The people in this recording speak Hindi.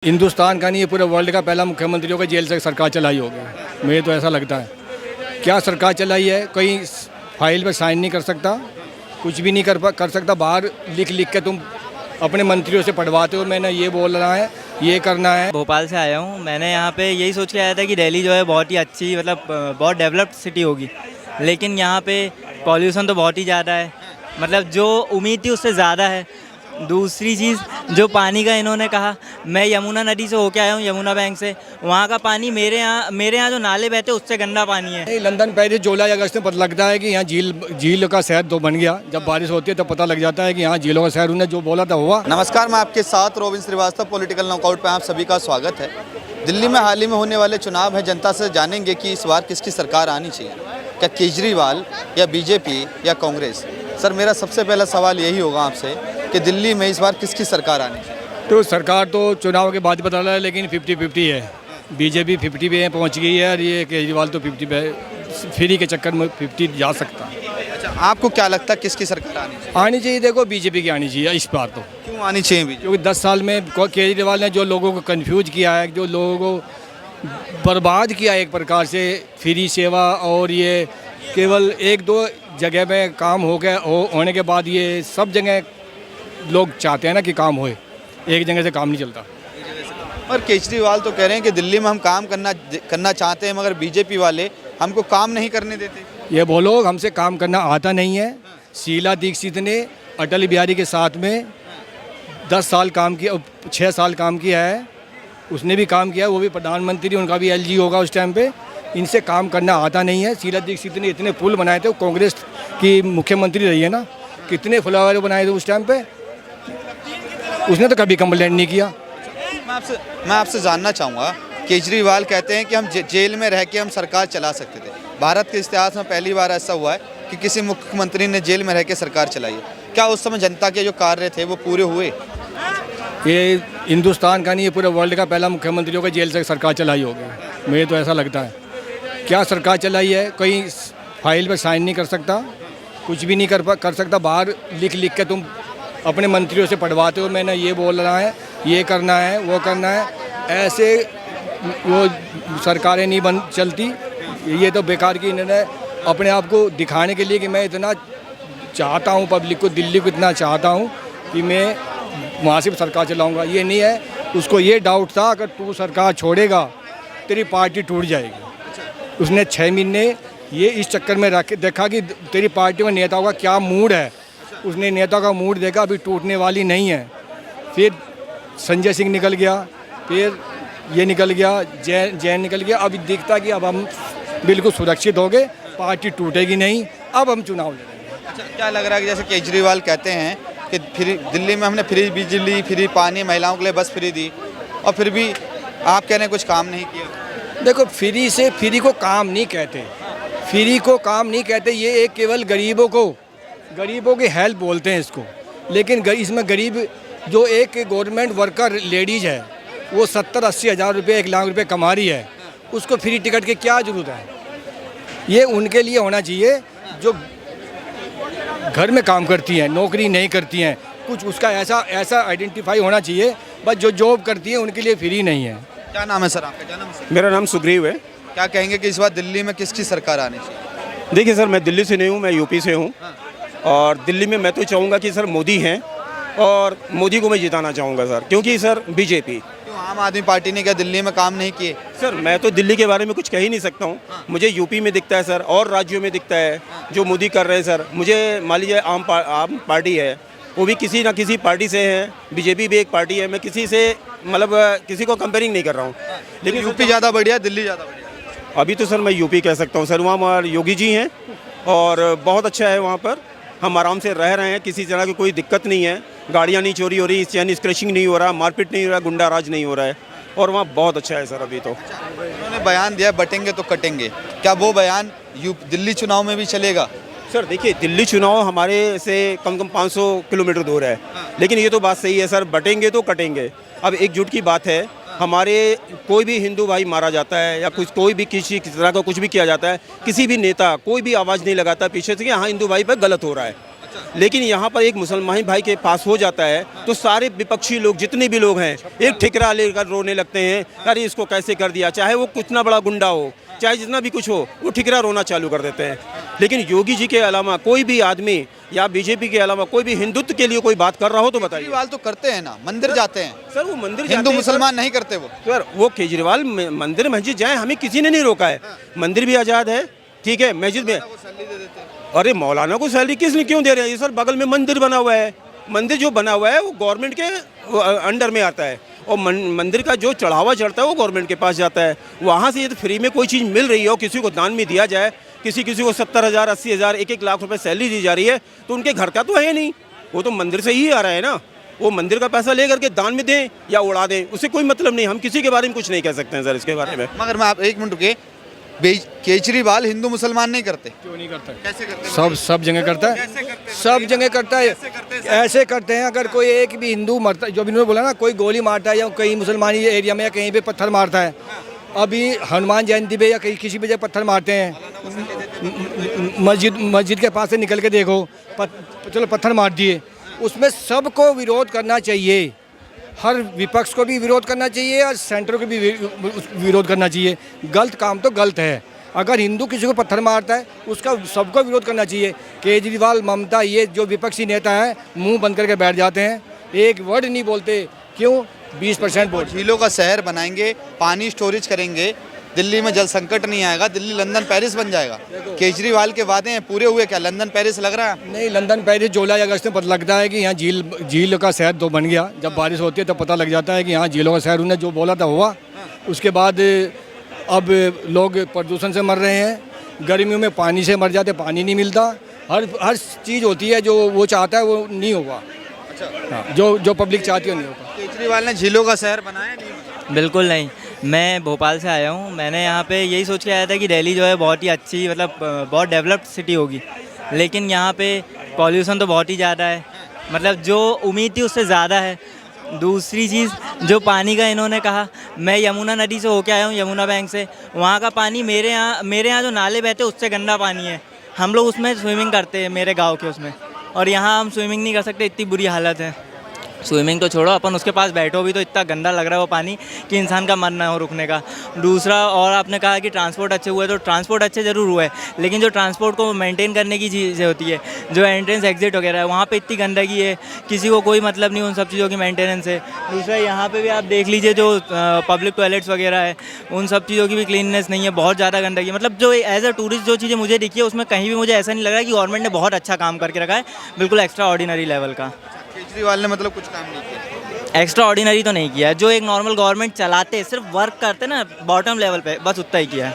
हिंदुस्तान का नहीं, ये पूरे वर्ल्ड का पहला मुख्यमंत्री होगा जेल से सरकार चलाई होगी। मुझे तो ऐसा लगता है। क्या सरकार चलाई है, कोई फाइल पे साइन नहीं कर सकता, कुछ भी नहीं कर सकता। बाहर लिख लिख के तुम अपने मंत्रियों से पढ़वाते हो, मैंने ये बोलना है, ये करना है। भोपाल से आया हूँ। मैंने यहाँ पे यही सोच के आया था कि दिल्ली जो है बहुत ही अच्छी, मतलब बहुत डेवलप्ड सिटी होगी, लेकिन यहाँ पे पॉल्यूशन तो बहुत ही ज़्यादा है। मतलब जो उम्मीद थी उससे ज़्यादा है। दूसरी चीज़, जो पानी का इन्होंने कहा, मैं यमुना नदी से होके आया हूँ, यमुना बैंक से। वहाँ का पानी मेरे यहाँ जो नाले बहते उससे गंदा पानी है। लंदन, पेरिस, जुलाई, अगस्त में पता लगता है कि यहाँ झील का शहर तो बन गया। जब बारिश होती है तो पता लग जाता है कि यहाँ झीलों का शहर, उन्हें जो बोला था हुआ। नमस्कार, मैं आपके साथ रोबिन श्रीवास्तव। पॉलिटिकल नॉकआउट पे आप सभी का स्वागत है। दिल्ली में हाल ही में होने वाले चुनाव है। जनता से जानेंगे कि इस बार किसकी सरकार आनी चाहिए, क्या केजरीवाल या बीजेपी या कांग्रेस। सर, मेरा सबसे पहला सवाल यही होगा आपसे कि दिल्ली में इस बार किसकी सरकार आनी चाहिए। तो सरकार तो चुनाव के बाद बता रहा है, लेकिन 50-50 है। बीजेपी 50 पे पहुँच गई है और ये केजरीवाल तो 50 पे, फ्री के चक्कर में 50 जा सकता है। अच्छा, आपको क्या लगता है किसकी सरकार आनी चाहिए? देखो बीजेपी की आनी चाहिए इस बार तो। क्यों आनी चाहिए बीजेपी? क्योंकि 10 साल में केजरीवाल ने जो लोगों को कंफ्यूज किया है, जो लोगों को बर्बाद किया एक प्रकार से, फ्री सेवा, और ये केवल 1-2 जगह में काम होने के बाद ये सब जगह लोग चाहते हैं ना कि काम होए, एक जगह से काम नहीं चलता। और केजरीवाल तो कह रहे हैं कि दिल्ली में हम काम करना चाहते हैं, मगर बीजेपी वाले हमको काम नहीं करने देते। ये बोलो, हमसे काम करना आता नहीं है। शीला दीक्षित ने अटल बिहारी के साथ में 10 साल काम किया, 6 साल काम किया है। उसने भी काम किया, वो भी प्रधानमंत्री, उनका भी एलजी होगा उस टाइम पे। इनसे काम करना आता नहीं है। शीला दीक्षित ने इतने पुल बनाए थे, वो कांग्रेस की मुख्यमंत्री रही है ना, कितने फ्लाईओवर बनाए थे उस टाइम पे। उसने तो कभी कंप्लेंट नहीं किया। मैं आपसे जानना चाहूँगा, केजरीवाल कहते हैं कि हम जेल में रह के हम सरकार चला सकते थे। भारत के इतिहास में पहली बार ऐसा हुआ है कि किसी मुख्यमंत्री ने जेल में रह के सरकार चलाई है। क्या उस समय जनता के जो कार्य थे वो पूरे हुए? ये हिंदुस्तान का नहीं, ये पूरे वर्ल्ड का पहला मुख्यमंत्री होगा जेल से सरकार चलाई होगी। मुझे तो ऐसा लगता है। क्या सरकार चलाई है, कोई फाइल पर साइन नहीं कर सकता, कुछ भी नहीं कर सकता। बाहर लिख लिख के तुम अपने मंत्रियों से पढ़वाते हो, मैंने ये बोलना है, ये करना है, वो करना है। ऐसे वो सरकारें नहीं चलती। ये तो बेकार की, इन्होंने अपने आप को दिखाने के लिए कि मैं इतना चाहता हूँ, पब्लिक को, दिल्ली को इतना चाहता हूँ कि मैं वहाँ से सरकार चलाऊँगा। ये नहीं है। उसको ये डाउट था अगर तू सरकार छोड़ेगा तेरी पार्टी टूट जाएगी। उसने 6 महीने ये इस चक्कर में रख देखा कि तेरी पार्टी में नेताओं का क्या मूड है। उसने नेता का मूड देखा, अभी टूटने वाली नहीं है। फिर संजय सिंह निकल गया, फिर ये निकल गया, जैन निकल गया। अभी दिखता कि अब हम बिल्कुल सुरक्षित हो गए, पार्टी टूटेगी नहीं, अब हम चुनाव लड़ेंगे। अच्छा, क्या लग रहा है कि जैसे केजरीवाल कहते हैं कि दिल्ली में हमने फ्री बिजली, फ्री पानी, महिलाओं के लिए बस फ्री दी, और फिर भी आप कह रहे हैं कुछ काम नहीं किया। देखो, फ्री को काम नहीं कहते, फ्री को काम नहीं कहते। ये एक केवल गरीबों की हेल्प बोलते हैं इसको। लेकिन इसमें गरीब जो एक गवर्नमेंट वर्कर लेडीज़ है, वो 70-80 हज़ार रुपये, 1 लाख रुपये कमा रही है, उसको फ्री टिकट की क्या ज़रूरत है? ये उनके लिए होना चाहिए जो घर में काम करती हैं, नौकरी नहीं करती हैं। कुछ उसका ऐसा आइडेंटिफाई होना चाहिए। बस जो जॉब करती हैं उनके लिए फ्री नहीं है। क्या नाम है सर आपका? क्या नाम है सर? मेरा नाम सुग्रीव है। क्या कहेंगे कि इस बार दिल्ली में किसकी सरकार आनी चाहिए? देखिए सर, मैं दिल्ली से नहीं हूँ, मैं यूपी से हूँ। और दिल्ली में मैं तो चाहूँगा कि सर मोदी हैं, और मोदी को मैं जिताना चाहूँगा सर, क्योंकि सर बीजेपी। क्यों आम आदमी पार्टी ने क्या दिल्ली में काम नहीं किए? सर, मैं तो दिल्ली के बारे में कुछ कह ही नहीं सकता हूँ। मुझे यूपी में दिखता है सर, और राज्यों में दिखता है जो मोदी कर रहे हैं सर। मुझे मान लीजिए आम पार्टी है, वो भी किसी ना किसी पार्टी से है, बीजेपी भी एक पार्टी है। मैं किसी से मतलब किसी को कंपेयरिंग नहीं कर रहा हूँ। लेकिन यूपी ज़्यादा बढ़िया, दिल्ली ज़्यादा बढ़िया? अभी तो सर मैं यूपी कह सकता हूँ सर। वहाँ हमारे योगी जी हैं और बहुत अच्छा है वहाँ पर। हम आराम से रह रहे हैं, किसी तरह की कोई दिक्कत नहीं है। गाड़ियाँ नहीं चोरी हो रही, यानी स्क्रैचिंग नहीं हो रहा, मारपीट नहीं हो रहा, गुंडा राज नहीं हो रहा है, और वहाँ बहुत अच्छा है सर अभी तो। उन्होंने बयान दिया बटेंगे तो कटेंगे, क्या वो बयान दिल्ली चुनाव में भी चलेगा? सर देखिए, दिल्ली चुनाव हमारे से कम 500 किलोमीटर दूर है, लेकिन ये तो बात सही है सर, बटेंगे तो कटेंगे। अब एकजुट की बात है। हमारे कोई भी हिंदू भाई मारा जाता है या कोई भी किसी तरह का कुछ भी किया जाता है, किसी भी नेता कोई भी आवाज़ नहीं लगाता पीछे से कि हाँ हिंदू भाई पर गलत हो रहा है। लेकिन यहाँ पर एक मुसलमान भाई के पास हो जाता है तो सारे विपक्षी लोग जितने भी लोग हैं एक ठिकरा लेकर रोने लगते हैं, अरे इसको कैसे कर दिया, चाहे वो कितना बड़ा गुंडा हो, चाहे जितना भी कुछ हो, वो ठिकरा रोना चालू कर देते हैं। लेकिन योगी जी के अलावा कोई भी आदमी या बीजेपी के अलावा कोई भी हिंदुत्व के लिए कोई बात कर रहा हो तो बताइए। केजरीवाल तो करते हैं ना, मंदिर जाते हैं सर वो मंदिर हिंदू मुसलमान नहीं करते वो। सर वो केजरीवाल मंदिर मस्जिद जाए, हमें किसी ने नहीं रोका है, मंदिर भी आज़ाद है, ठीक है, मस्जिद में। अरे मौलाना को सैलरी किसने क्यों दे रहे हैं? ये सर बगल में मंदिर बना हुआ है, मंदिर जो बना हुआ है वो गवर्नमेंट के अंडर में आता है और मंदिर का जो चढ़ावा चढ़ता है वो गवर्नमेंट के पास जाता है। वहाँ से यदि फ्री में कोई चीज़ मिल रही हो, किसी को दान में दिया जाए, किसी को 70,000 80,000 1-1 लाख रुपए सैलरी दी जा रही है, तो उनके घर का तो है नहीं, वो तो मंदिर से ही आ रहा है ना। वो मंदिर का पैसा ले करके दान में दें या उड़ा दें, उससे कोई मतलब नहीं। हम किसी के बारे में कुछ नहीं कह सकते हैं सर इसके बारे में। मगर मैं आप एक मिनट रुके, केजरीवाल हिंदू मुसलमान नहीं करते? क्यों नहीं करता? कैसे करते हैं? सब जगह करता है, सब जगह करता है। ऐसे करते हैं, अगर कोई एक भी हिंदू मरता, जो भी इन्होंने बोला ना, कोई गोली मारता है या कहीं मुसलमानी एरिया में या कहीं पे पत्थर मारता है, अभी हनुमान जयंती पे या कहीं किसी भी जगह पत्थर मारते हैं, मस्जिद के पास से निकल के देखो, चलो पत्थर मार दिए, उसमें सबको विरोध करना चाहिए। हर विपक्ष को भी विरोध करना चाहिए और सेंटर को भी विरोध करना चाहिए। गलत काम तो गलत है। अगर हिंदू किसी को पत्थर मारता है उसका सबको विरोध करना चाहिए। केजरीवाल, ममता, ये जो विपक्षी नेता हैं मुंह बंद करके बैठ जाते हैं, एक वर्ड नहीं बोलते। क्यों? 20% वोट। झीलों का शहर बनाएंगे, पानी स्टोरेज करेंगे, दिल्ली में जल संकट नहीं आएगा, दिल्ली लंदन पेरिस बन जाएगा। केजरीवाल के वादे हैं, पूरे हुए क्या? लंदन पेरिस लग रहा है? नहीं, लंदन पेरिस जुलाई अगस्त में पता लगता है कि यहाँ झील का शहर तो बन गया। जब बारिश होती है तो पता लग जाता है कि यहाँ झीलों का शहर उन्होंने जो बोला था हुआ। उसके बाद अब लोग प्रदूषण से मर रहे हैं, गर्मियों में पानी से मर जाते, पानी नहीं मिलता। हर चीज़ होती है जो वो चाहता है वो नहीं होगा। हाँ, जो पब्लिक चाहती है नहीं होगा। केजरीवाल ने झीलों का शहर बनाया नहीं? बिल्कुल नहीं। मैं भोपाल से आया हूँ। मैंने यहाँ पे यही सोच के आया था कि दिल्ली जो है बहुत ही अच्छी, मतलब बहुत डेवलप्ड सिटी होगी, लेकिन यहाँ पे पॉल्यूशन तो बहुत ही ज़्यादा है, मतलब जो उम्मीद थी उससे ज़्यादा है। दूसरी चीज़, जो पानी का इन्होंने कहा, मैं यमुना नदी से होके आया हूँ, यमुना बैंक से। वहाँ का पानी मेरे यहाँ जो नाले बहते उससे गंदा पानी है। हम लोग उसमें स्विमिंग करते हैं मेरे गाँव के उसमें, और यहाँ हम स्विमिंग नहीं कर सकते, इतनी बुरी हालत है। स्विमिंग तो छोड़ो, अपन उसके पास बैठो भी तो इतना गंदा लग रहा है वो पानी कि इंसान का मन ना हो रुकने का। दूसरा, और आपने कहा कि ट्रांसपोर्ट अच्छे हुए, तो ट्रांसपोर्ट अच्छे ज़रूर हुए, लेकिन जो ट्रांसपोर्ट को मेंटेन करने की चीज़ें होती है, जो एंट्रेंस एग्जिट वगैरह है, वहाँ पे इतनी गंदगी है, किसी को कोई मतलब नहीं उन सब चीज़ों की मेंटेनेंस है। दूसरा, यहाँ पे भी आप देख लीजिए जो पब्लिक टॉयलेट्स वगैरह है, उन सब चीज़ों की भी क्लीननेस नहीं है, बहुत ज़्यादा गंदगी है। मतलब जो एज अ टूरिस्ट जो चीज़ें मुझे दिखी है उसमें कहीं भी मुझे ऐसा नहीं लग रहा है कि गवर्नमेंट ने बहुत अच्छा काम करके रखा है, बिल्कुल एक्स्ट्रा ऑर्डिनरी लेवल का। केजरीवाल ने मतलब कुछ काम नहीं किया? एक्स्ट्रा ऑर्डिनरी तो नहीं किया है, जो एक नॉर्मल गवर्नमेंट चलाते सिर्फ वर्क करते ना बॉटम लेवल पे, बस उतना ही किया है।